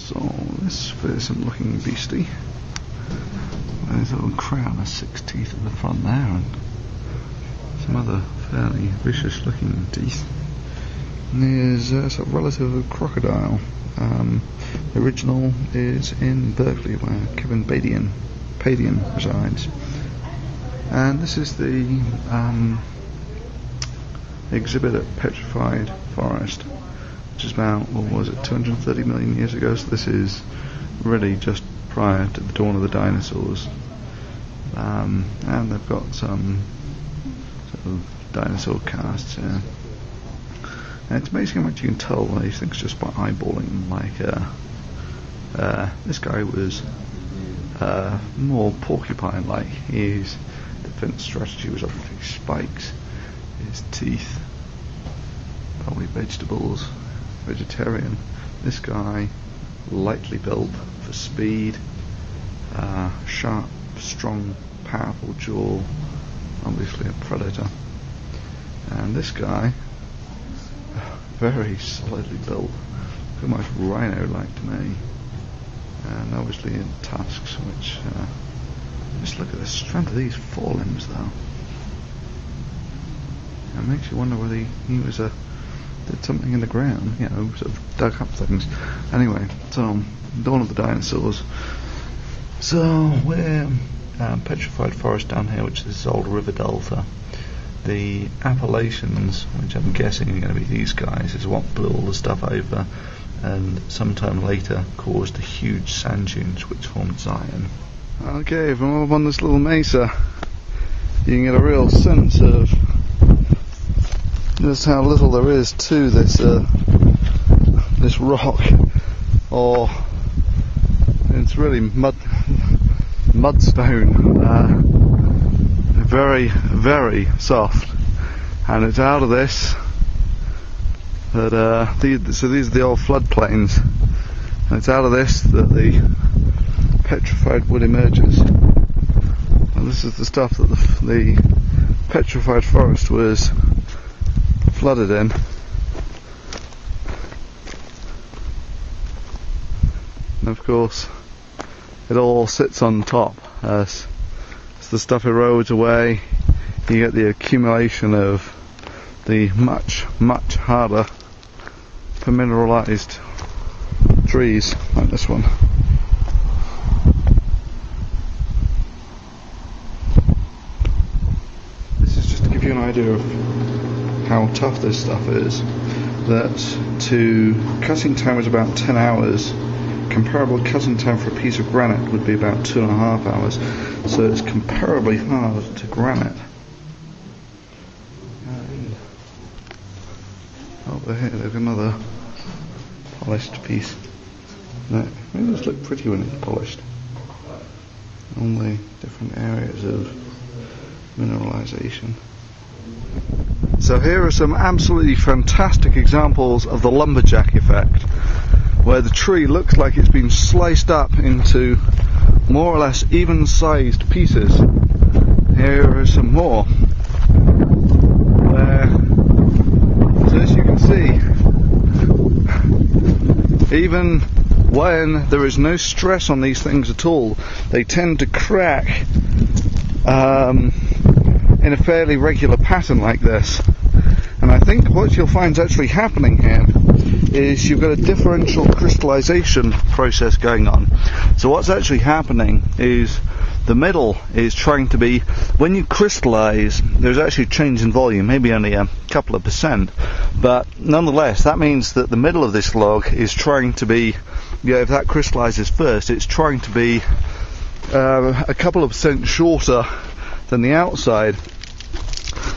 So this fearsome looking beastie. There's a little crown of 6 teeth at the front there, and some other fairly vicious looking teeth. And there's a relative of crocodile. The original is in Berkeley, where Kevin Padian resides. And this is the exhibit at Petrified Forest, which is about, what was it, 230 million years ago, so this is really just prior to the dawn of the dinosaurs. And they've got some sort of dinosaur casts here. And it's amazing how much you can tell these things just by eyeballing them. Like, this guy was more porcupine-like. His defense strategy was obviously spikes. His teeth, probably vegetables, vegetarian. This guy, lightly built for speed, sharp, strong, powerful jaw, obviously a predator. And this guy, very solidly built, pretty much rhino-like to me, and obviously in tusks, which, just look at the strength of these forelimbs though. It makes you wonder whether he was did something in the ground, you know, sort of dug up things. Anyway, so dawn of the dinosaurs. So we're Petrified Forest down here, which is this old river delta. The Appalachians, which I'm guessing are going to be these guys, is what blew all the stuff over, and sometime later caused the huge sand dunes which formed Zion. Okay, from up on this little mesa, you can get a real sense of just how little there is to this this rock, or it's really mudstone, very, very soft, and it's out of this that so these are the old floodplains, and it's out of this that the petrified wood emerges. And this is the stuff that the petrified forest was flooded in. And of course it all sits on top as the stuff erodes away. You get the accumulation of the much harder mineralized trees like this one. This is just to give you an idea of how tough this stuff is, that to cutting time is about 10 hours. Comparable cutting time for a piece of granite would be about 2.5 hours, so it's comparably hard to granite. And over here there's another polished piece. Now, it does look pretty when it's polished. All the different areas of mineralization. So here are some absolutely fantastic examples of the lumberjack effect, where the tree looks like it's been sliced up into more or less even-sized pieces. Here are some more, where, so as you can see, even when there is no stress on these things at all, they tend to crack in a fairly regular pattern like this. And I think what you'll find is actually happening here is you've got a differential crystallization process going on. So what's actually happening is the middle is trying to be, when you crystallize, there's actually a change in volume, maybe only a couple of percent, but nonetheless that means that the middle of this log is trying to be, if that crystallizes first, it's trying to be a couple of percent shorter than the outside.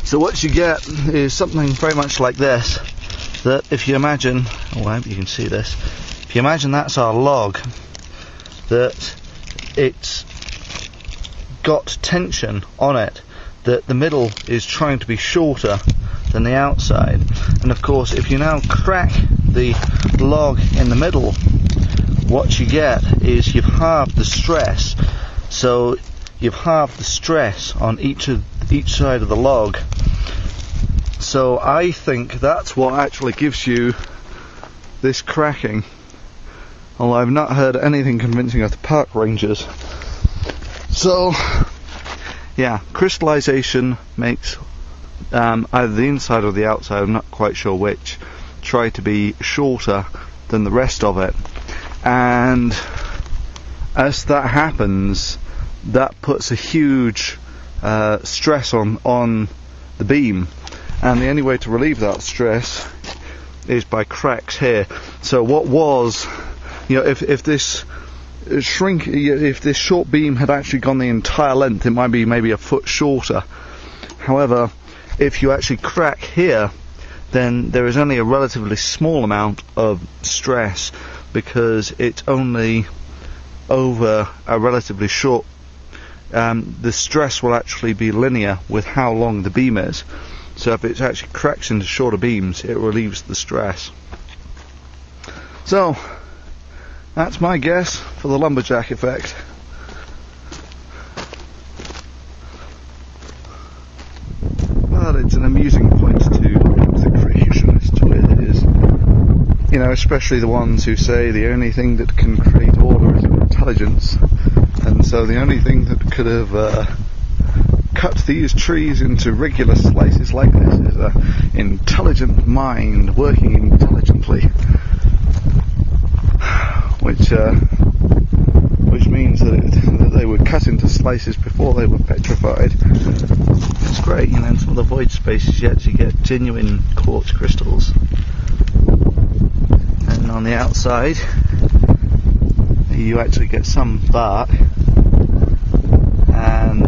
So what you get is something very much like this, that if you imagine, oh I hope you can see this, if you imagine that's our log, that it's got tension on it, that the middle is trying to be shorter than the outside. And of course if you now crack the log in the middle, what you get is you've halved the stress. So you've halved the stress on each side of the log. So I think that's what actually gives you this cracking although I've not heard anything convincing of the park rangers. So, yeah, crystallization makes either the inside or the outside, I'm not quite sure which, try to be shorter than the rest of it. And as that happens, that puts a huge stress on the beam, and the only way to relieve that stress is by cracks here. So what was, if this short beam had actually gone the entire length, it might be maybe a foot shorter. However, if you actually crack here, then there is only a relatively small amount of stress, because it's only over a relatively short, the stress will actually be linear with how long the beam is. So if it actually cracks into shorter beams, it relieves the stress. So that's my guess for the lumberjack effect. Well, it's an amusing point to the creationists with, is, especially the ones who say the only thing that can create order is intelligence, and so the only thing that could have cut these trees into regular slices like this is an intelligent mind working intelligently, which means that they were cut into slices before they were petrified. It's great, in some of the void spaces you actually get genuine quartz crystals, and on the outside you actually get some bark and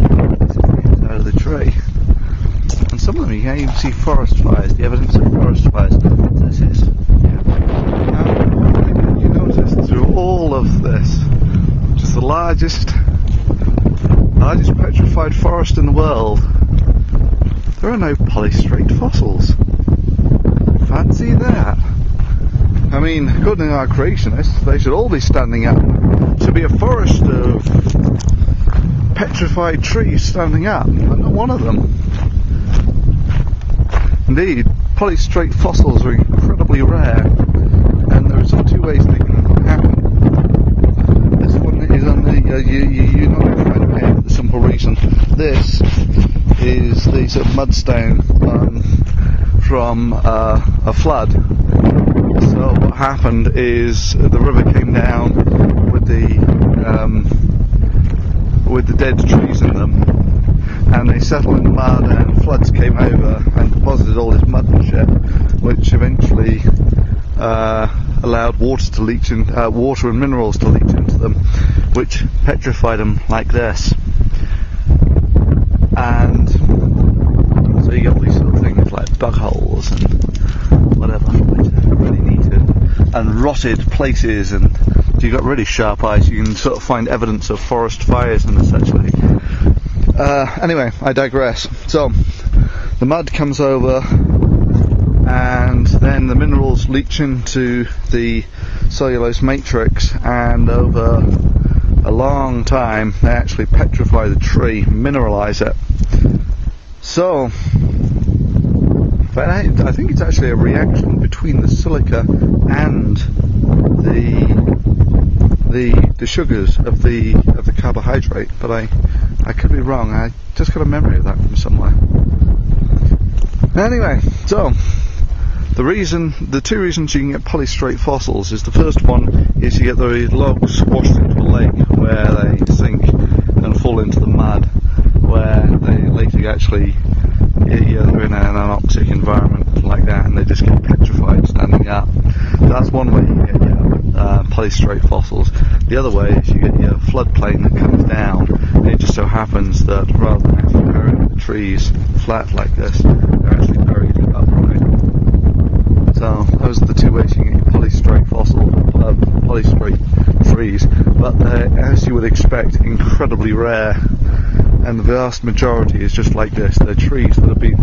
out of the tree. And some of them you can even see forest fires, the evidence of forest fires. This is, you notice through all of this, which is the largest petrified forest in the world, there are no polystrate fossils. Fancy that. I mean, according to our creationists, they should all be standing up. It should be a forest of petrified trees standing up, but not one of them. Indeed, polystrate fossils are incredibly rare, and there are sort of two ways they can happen. This one is on the, you're not going to find them here for the simple reason. This is the sort of mudstone from a flood. So what happened is the river came down with the dead trees in them, and they settled in the mud, and floods came over and deposited all this mud and shit, which eventually allowed water and minerals to leach into them, which petrified them like this. And so you get these sort of things like bug holes and whatever, which are really neat, and rotted places, and so you've got really sharp eyes. You can sort of find evidence of forest fires and such like. Anyway, I digress. So the mud comes over, and then the minerals leach into the cellulose matrix, and over a long time they actually petrify the tree, mineralize it. So but I think it's actually a reaction between the silica and the sugars of the carbohydrate, but I could be wrong. I just got a memory of that from somewhere. Anyway, so the two reasons you can get polystrate fossils is, the first one is you get the logs washed into a lake where they sink and fall into the mud, where they later actually, they're in an anoxic environment like that, and they just get petrified standing up. That's one way you get your polystrate fossils. The other way is you get your floodplain that comes down, and it just so happens that rather than actually burying the trees flat like this, they're actually buried upright. So those are the two ways you can get your polystrate trees, but they're, as you would expect, incredibly rare, and the vast majority is just like this. They're trees that have been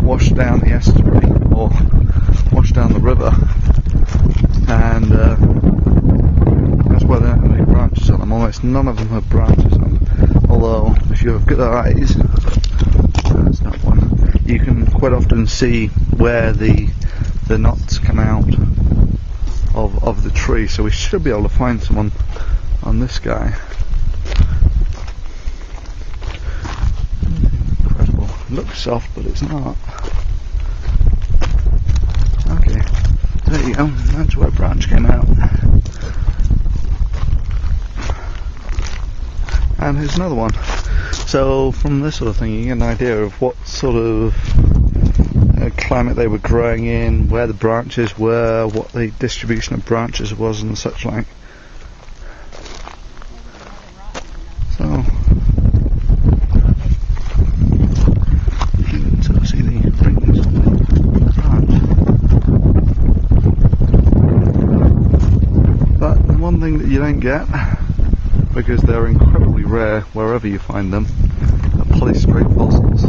washed down the estuary or washed down the river, and that's why they don't have any branches on them. Almost none of them have branches on them, although if you have good eyes, that's not one, you can quite often see where the knots come out of the tree, so we should be able to find some on this guy. Incredible. Looks soft, but it's not. Okay, there you go. That's where a branch came out. And here's another one. So from this sort of thing you get an idea of what sort of climate they were growing in, where the branches were, what the distribution of branches was and such like. So you can sort of see the rings on the branch. But the one thing that you don't get, because they're incredibly rare wherever you find them, are polystrate fossils.